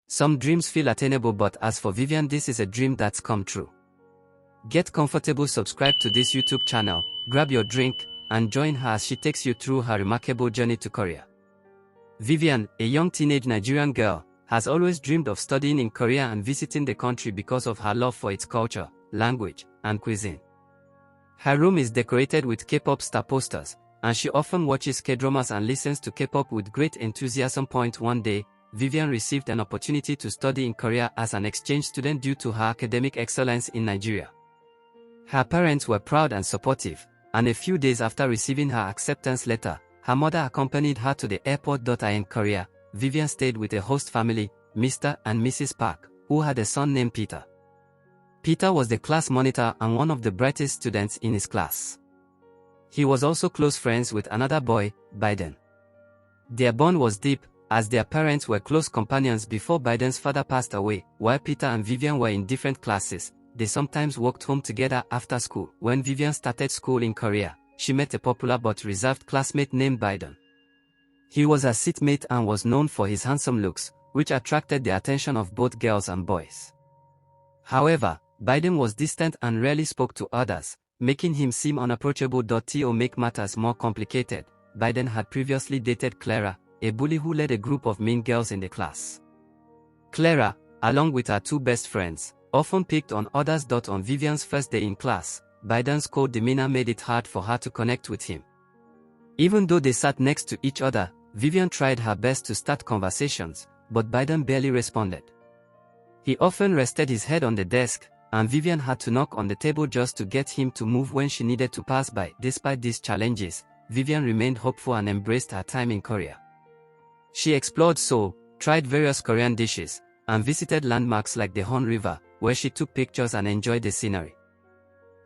Some dreams feel attainable, but as for Vivian, this is a dream that's come true. Get comfortable, subscribe to this YouTube channel, grab your drink, and join her as she takes you through her remarkable journey to Korea. Vivian, a young teenage Nigerian girl, has always dreamed of studying in Korea and visiting the country because of her love for its culture, language, and cuisine. Her room is decorated with K-pop star posters, and she often watches K-dramas and listens to K-pop with great enthusiasm. One day, Vivian received an opportunity to study in Korea as an exchange student due to her academic excellence in Nigeria. Her parents were proud and supportive, and a few days after receiving her acceptance letter, her mother accompanied her to the airport. In Korea, Vivian stayed with a host family, Mr. and Mrs. Park, who had a son named Peter. Peter was the class monitor and one of the brightest students in his class. He was also close friends with another boy, Biden. Their bond was deep, as their parents were close companions before Biden's father passed away. While Peter and Vivian were in different classes, they sometimes walked home together after school. When Vivian started school in Korea, she met a popular but reserved classmate named Biden. He was her seatmate and was known for his handsome looks, which attracted the attention of both girls and boys. However, Biden was distant and rarely spoke to others, making him seem unapproachable. To make matters more complicated, Biden had previously dated Clara, a bully who led a group of mean girls in the class. Clara, along with her two best friends, often picked on others. On Vivian's first day in class, Biden's cold demeanor made it hard for her to connect with him. Even though they sat next to each other, Vivian tried her best to start conversations, but Biden barely responded. He often rested his head on the desk, and Vivian had to knock on the table just to get him to move when she needed to pass by. Despite these challenges, Vivian remained hopeful and embraced her time in Korea. She explored Seoul, tried various Korean dishes, and visited landmarks like the Han River, where she took pictures and enjoyed the scenery.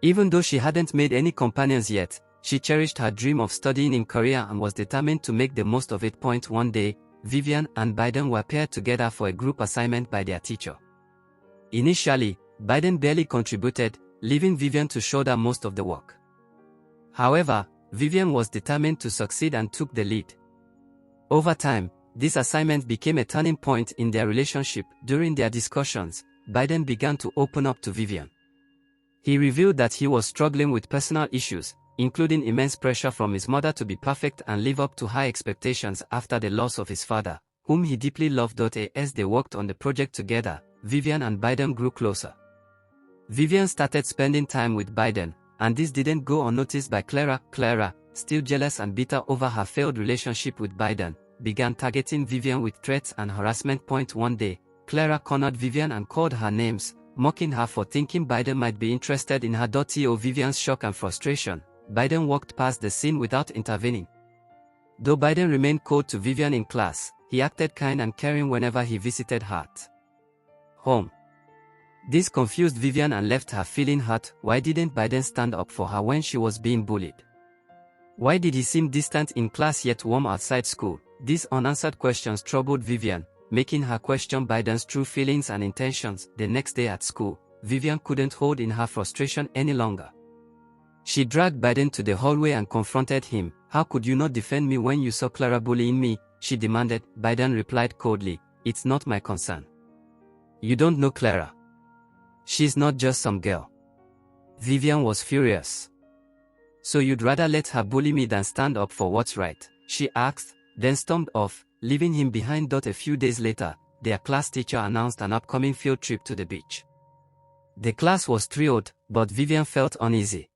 Even though she hadn't made any companions yet, she cherished her dream of studying in Korea and was determined to make the most of it. One day, Vivian and Biden were paired together for a group assignment by their teacher. Initially, Biden barely contributed, leaving Vivian to shoulder most of the work. However, Vivian was determined to succeed and took the lead. Over time, this assignment became a turning point in their relationship. During their discussions, Biden began to open up to Vivian. He revealed that he was struggling with personal issues, including immense pressure from his mother to be perfect and live up to high expectations after the loss of his father, whom he deeply loved. As they worked on the project together, Vivian and Biden grew closer. Vivian started spending time with Biden, and this didn't go unnoticed by Clara. Clara, still jealous and bitter over her failed relationship with Biden, began targeting Vivian with threats and harassment. One day, Clara cornered Vivian and called her names, mocking her for thinking Biden might be interested in her. To Vivian's shock and frustration, Biden walked past the scene without intervening. Though Biden remained cold to Vivian in class, he acted kind and caring whenever he visited her at home. This confused Vivian and left her feeling hurt. Why didn't Biden stand up for her when she was being bullied? Why did he seem distant in class yet warm outside school? These unanswered questions troubled Vivian, making her question Biden's true feelings and intentions. The next day at school, Vivian couldn't hold in her frustration any longer. She dragged Biden to the hallway and confronted him. "How could you not defend me when you saw Clara bullying me?" she demanded. Biden replied coldly, "It's not my concern. You don't know Clara. She's not just some girl." Vivian was furious. "So you'd rather let her bully me than stand up for what's right?" she asked, then stormed off, leaving him behind. A few days later, their class teacher announced an upcoming field trip to the beach. The class was thrilled, but Vivian felt uneasy.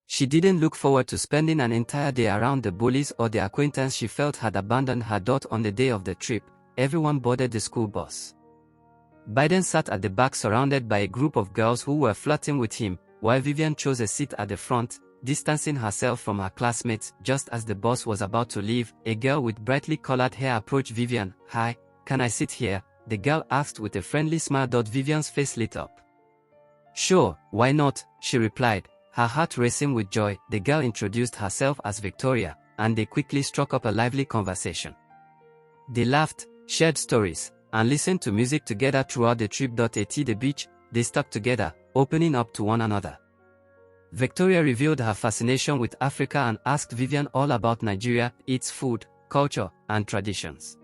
She didn't look forward to spending an entire day around the bullies or the acquaintance she felt had abandoned her. On the day of the trip, everyone boarded the school bus. Biden sat at the back surrounded by a group of girls who were flirting with him, while Vivian chose a seat at the front, distancing herself from her classmates. Just as the bus was about to leave, a girl with brightly colored hair approached Vivian. "Hi, can I sit here?" the girl asked with a friendly smile. Vivian's face lit up. "Sure, why not?" she replied, her heart racing with joy. The girl introduced herself as Victoria, and they quickly struck up a lively conversation. They laughed, shared stories, and listened to music together throughout the trip. At the beach, they stuck together, opening up to one another. Victoria revealed her fascination with Africa and asked Vivian all about Nigeria, its food, culture, and traditions.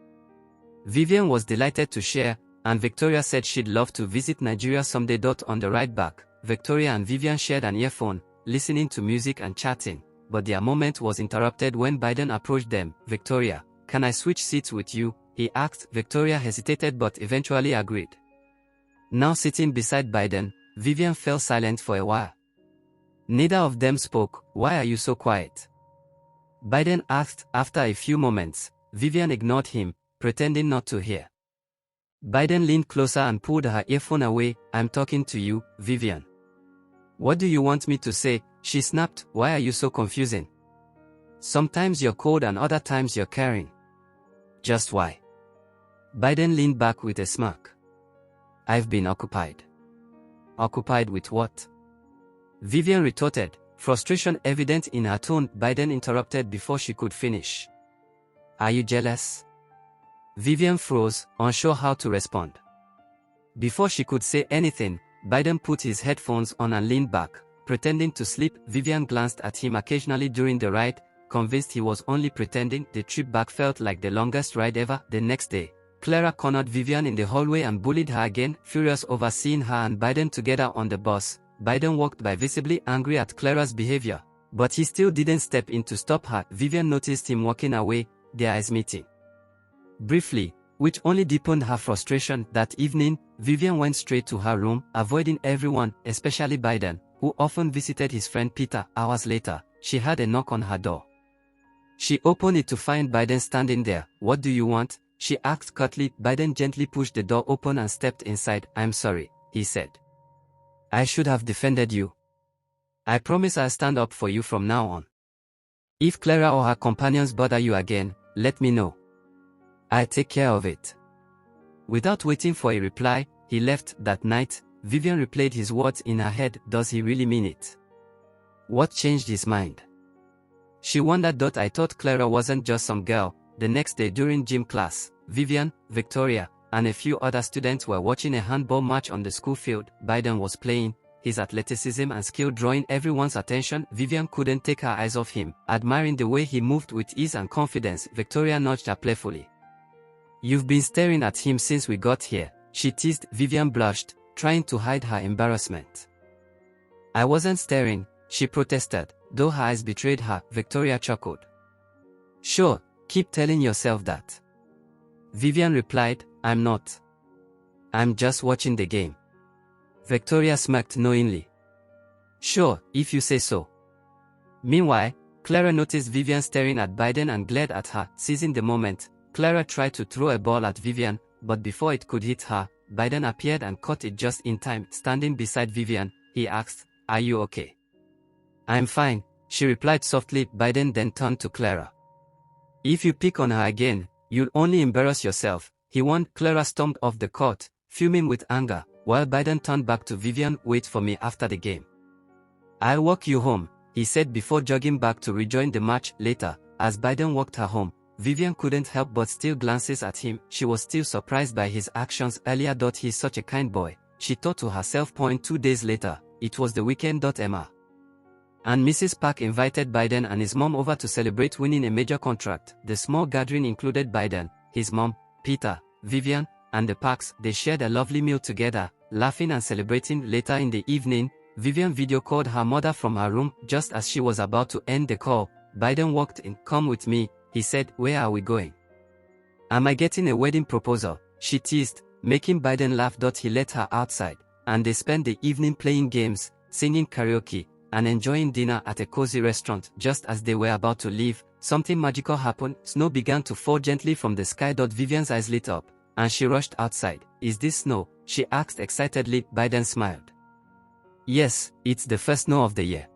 Vivian was delighted to share, and Victoria said she'd love to visit Nigeria someday. On the ride back, Victoria and Vivian shared an earphone, listening to music and chatting, but their moment was interrupted when Biden approached them. "Victoria, can I switch seats with you?" he asked. Victoria hesitated but eventually agreed. Now sitting beside Biden, Vivian fell silent for a while. Neither of them spoke. "Why are you so quiet?" Biden asked. After a few moments, Vivian ignored him, pretending not to hear. Biden leaned closer and pulled her earphone away. "I'm talking to you, Vivian." "What do you want me to say?" she snapped. "Why are you so confusing? Sometimes you're cold and other times you're caring. Just why?" Biden leaned back with a smirk. "I've been occupied." "Occupied with what?" Vivian retorted, frustration evident in her tone. Biden interrupted before she could finish. "Are you jealous?" Vivian froze, unsure how to respond. Before she could say anything, Biden put his headphones on and leaned back, pretending to sleep. Vivian glanced at him occasionally during the ride, convinced he was only pretending. The trip back felt like the longest ride ever. The next day, Clara cornered Vivian in the hallway and bullied her again. Furious over seeing her and Biden together on the bus, Biden walked by visibly angry at Clara's behavior, but he still didn't step in to stop her. Vivian noticed him walking away, their eyes meeting briefly, which only deepened her frustration. That evening, Vivian went straight to her room, avoiding everyone, especially Biden, who often visited his friend Peter. Hours later, she heard a knock on her door. She opened it to find Biden standing there. "What do you want?" she asked curtly. Biden gently pushed the door open and stepped inside. "I'm sorry," he said. "I should have defended you. I promise I'll stand up for you from now on. If Clara or her companions bother you again, let me know. I'll take care of it." Without waiting for a reply, he left. That night, Vivian replayed his words in her head. Does he really mean it? What changed his mind? She wondered. "I thought Clara wasn't just some girl." The next day during gym class, Vivian, Victoria, and a few other students were watching a handball match on the school field. Biden was playing, his athleticism and skill drawing everyone's attention. Vivian couldn't take her eyes off him, admiring the way he moved with ease and confidence. Victoria nudged her playfully. "You've been staring at him since we got here," she teased. Vivian blushed, trying to hide her embarrassment. "I wasn't staring," she protested, though her eyes betrayed her. Victoria chuckled. "Sure, keep telling yourself that." Vivian replied, "I'm not. I'm just watching the game." Victoria smirked knowingly. "Sure, if you say so." Meanwhile, Clara noticed Vivian staring at Biden and glared at her. Seizing the moment, Clara tried to throw a ball at Vivian, but before it could hit her, Biden appeared and caught it just in time. Standing beside Vivian, he asked, "Are you okay?" "I'm fine," she replied softly. Biden then turned to Clara. "If you pick on her again, you'll only embarrass yourself," he warned. Clara stormed off the court, fuming with anger, while Biden turned back to Vivian. "Wait for me after the game. I'll walk you home," he said before jogging back to rejoin the match. Later, as Biden walked her home, Vivian couldn't help but steal glances at him. She was still surprised by his actions earlier. "He's such a kind boy," she thought to herself. 2 days later, it was the weekend. Emma and Mrs. Park invited Biden and his mom over to celebrate winning a major contract. The small gathering included Biden, his mom, Peter, Vivian, and the Parks. They shared a lovely meal together, laughing and celebrating. Later in the evening, Vivian video called her mother from her room. Just as she was about to end the call, Biden walked in. "Come with me," he said. "Where are we going?" "Am I getting a wedding proposal?" she teased, making Biden laugh. He let her outside, and they spent the evening playing games, singing karaoke, and enjoying dinner at a cozy restaurant. Just as they were about to leave, something magical happened. Snow began to fall gently from the sky. Vivian's eyes lit up, and she rushed outside. "Is this snow?" she asked excitedly. Biden smiled. "Yes, it's the first snow of the year."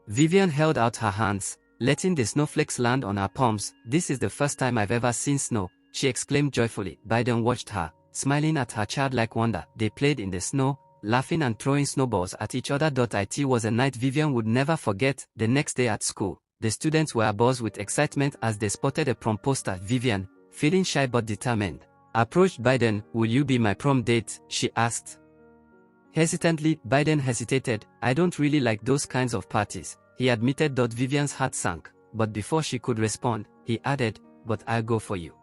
Vivian held out her hands, letting the snowflakes land on her palms. "This is the first time I've ever seen snow," she exclaimed joyfully. Biden watched her, smiling at her childlike wonder. They played in the snow, laughing and throwing snowballs at each other. It was a night Vivian would never forget. The next day at school, the students were abuzz with excitement as they spotted a prom poster. Vivian, feeling shy but determined, approached Biden. "Will you be my prom date?" she asked. Hesitantly, Biden hesitated. "I don't really like those kinds of parties," he admitted. Vivian's heart sank, but before she could respond, he added, "But I'll go for you."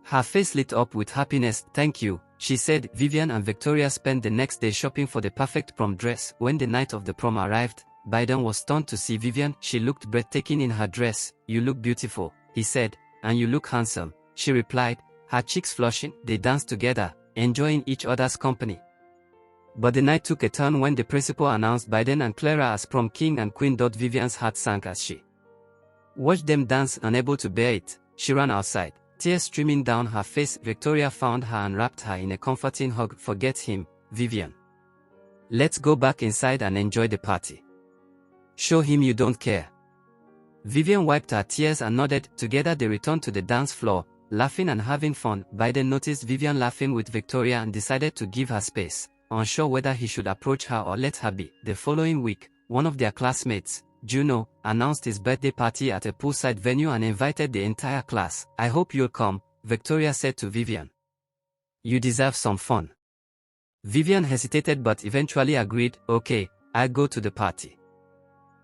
Her face lit up with happiness. "Thank you," she said. Vivian and Victoria spent the next day shopping for the perfect prom dress. When the night of the prom arrived, Biden was stunned to see Vivian. She looked breathtaking in her dress. "You look beautiful," he said. "And you look handsome," she replied, her cheeks flushing. They danced together, enjoying each other's company. But the night took a turn when the principal announced Biden and Clara as prom king and queen. Vivian's heart sank as she watched them dance. Unable to bear it, she ran outside, tears streaming down her face. Victoria found her and wrapped her in a comforting hug. "Forget him, Vivian. Let's go back inside and enjoy the party. Show him you don't care." Vivian wiped her tears and nodded. Together they returned to the dance floor, laughing and having fun. Biden noticed Vivian laughing with Victoria and decided to give her space, unsure whether he should approach her or let her be. The following week, one of their classmates, Juno, announced his birthday party at a poolside venue and invited the entire class. "I hope you'll come," Victoria said to Vivian. "You deserve some fun." Vivian hesitated but eventually agreed. "Okay, I'll go to the party."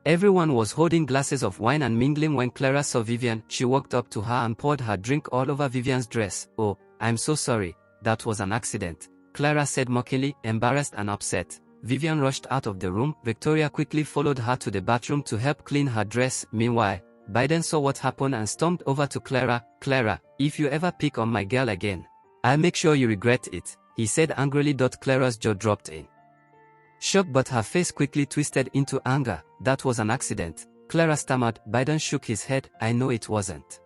Everyone was holding glasses of wine and mingling. When Clara saw Vivian, she walked up to her and poured her drink all over Vivian's dress. "Oh, I'm so sorry, that was an accident," Clara said mockingly. Embarrassed and upset, Vivian rushed out of the room. Victoria quickly followed her to the bathroom to help clean her dress. Meanwhile, Biden saw what happened and stormed over to Clara. "Clara, if you ever pick on my girl again, I'll make sure you regret it," he said angrily. Clara's jaw dropped in shock but her face quickly twisted into anger. "That was an accident," Clara stammered. Biden shook his head. "I know it wasn't.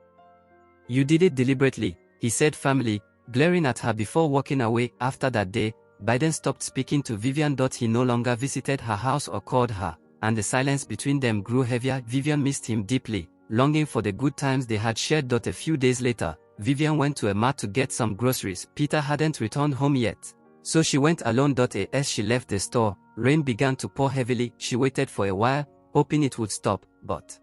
You did it deliberately," he said firmly, glaring at her before walking away. After that day, Biden stopped speaking to Vivian. He no longer visited her house or called her, and the silence between them grew heavier. Vivian missed him deeply, longing for the good times they had shared. A few days later, Vivian went to a mart to get some groceries. Peter hadn't returned home yet, so she went alone. As she left the store, rain began to pour heavily. She waited for a while, hoping it would stop, but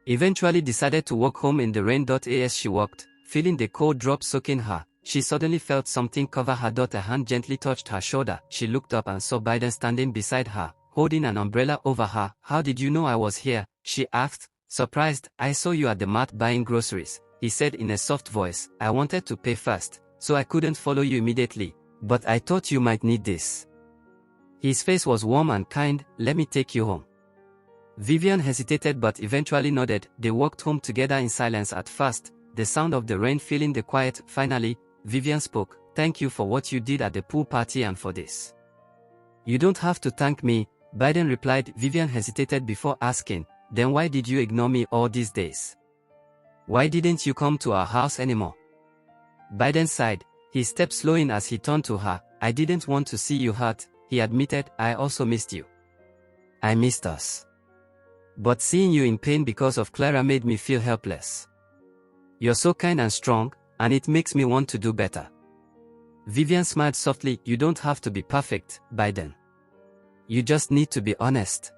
eventually decided to walk home in the rain. As she walked, feeling the cold drops soaking her, she suddenly felt something cover her. A hand gently touched her shoulder. She looked up and saw Biden standing beside her, holding an umbrella over her. "How did you know I was here?" she asked, surprised. "I saw you at the mart buying groceries," he said in a soft voice. "I wanted to pay first, so I couldn't follow you immediately, but I thought you might need this." His face was warm and kind. "Let me take you home." Vivian hesitated but eventually nodded. They walked home together in silence at first, the sound of the rain filling the quiet. Finally, Vivian spoke. "Thank you for what you did at the pool party and for this." "You don't have to thank me," Biden replied. Vivian hesitated before asking, "Then why did you ignore me all these days? Why didn't you come to our house anymore?" Biden sighed, his step slowing as he turned to her. "I didn't want to see you hurt," he admitted. "I also missed you. I missed us. But seeing you in pain because of Clara made me feel helpless. You're so kind and strong, and it makes me want to do better." Vivian smiled softly. "You don't have to be perfect, Biden. You just need to be honest."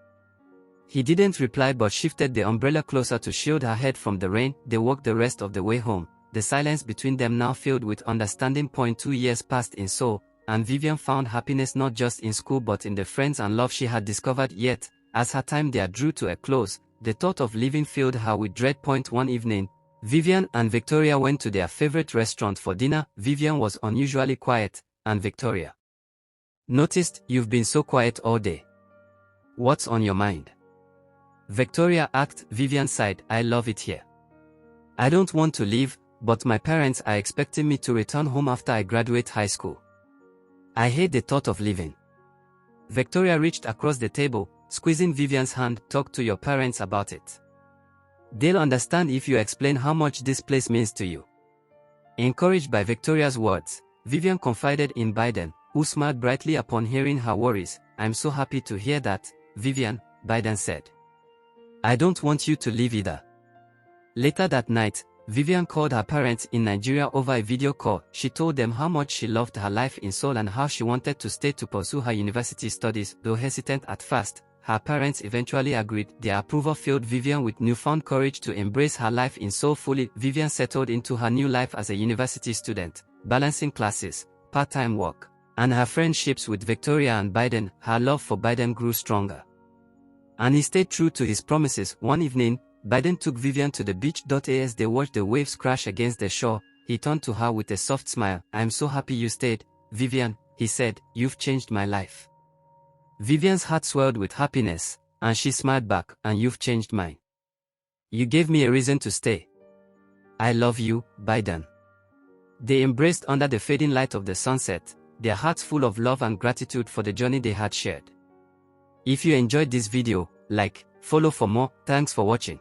He didn't reply but shifted the umbrella closer to shield her head from the rain. They walked the rest of the way home, the silence between them now filled with understanding. 2 years passed in Seoul, and Vivian found happiness not just in school but in the friends and love she had discovered. Yet, as her time there drew to a close, the thought of leaving filled her with dread. One evening, Vivian and Victoria went to their favorite restaurant for dinner. Vivian was unusually quiet, and Victoria noticed. "You've been so quiet all day. What's on your mind?" Victoria asked. Vivian sighed. "I love it here. I don't want to leave, but my parents are expecting me to return home after I graduate high school. I hate the thought of leaving." Victoria reached across the table, squeezing Vivian's hand. "Talk to your parents about it. They'll understand if you explain how much this place means to you." Encouraged by Victoria's words, Vivian confided in Biden, who smiled brightly upon hearing her worries. "I'm so happy to hear that, Vivian," Biden said. "I don't want you to leave either." Later that night, Vivian called her parents in Nigeria over a video call. She told them how much she loved her life in Seoul and how she wanted to stay to pursue her university studies. Though hesitant at first, her parents eventually agreed. Their approval filled Vivian with newfound courage to embrace her life in Seoul fully. Vivian settled into her new life as a university student, balancing classes, part-time work, and her friendships with Victoria and Biden. Her love for Biden grew stronger, and he stayed true to his promises. One evening, Biden took Vivian to the beach. As they watched the waves crash against the shore, he turned to her with a soft smile. "I'm so happy you stayed," "Vivian," he said, "you've changed my life." Vivian's heart swelled with happiness, and she smiled back, "And you've changed mine. You gave me a reason to stay. I love you, Biden." They embraced under the fading light of the sunset, their hearts full of love and gratitude for the journey they had shared. If you enjoyed this video, like, follow for more. Thanks for watching.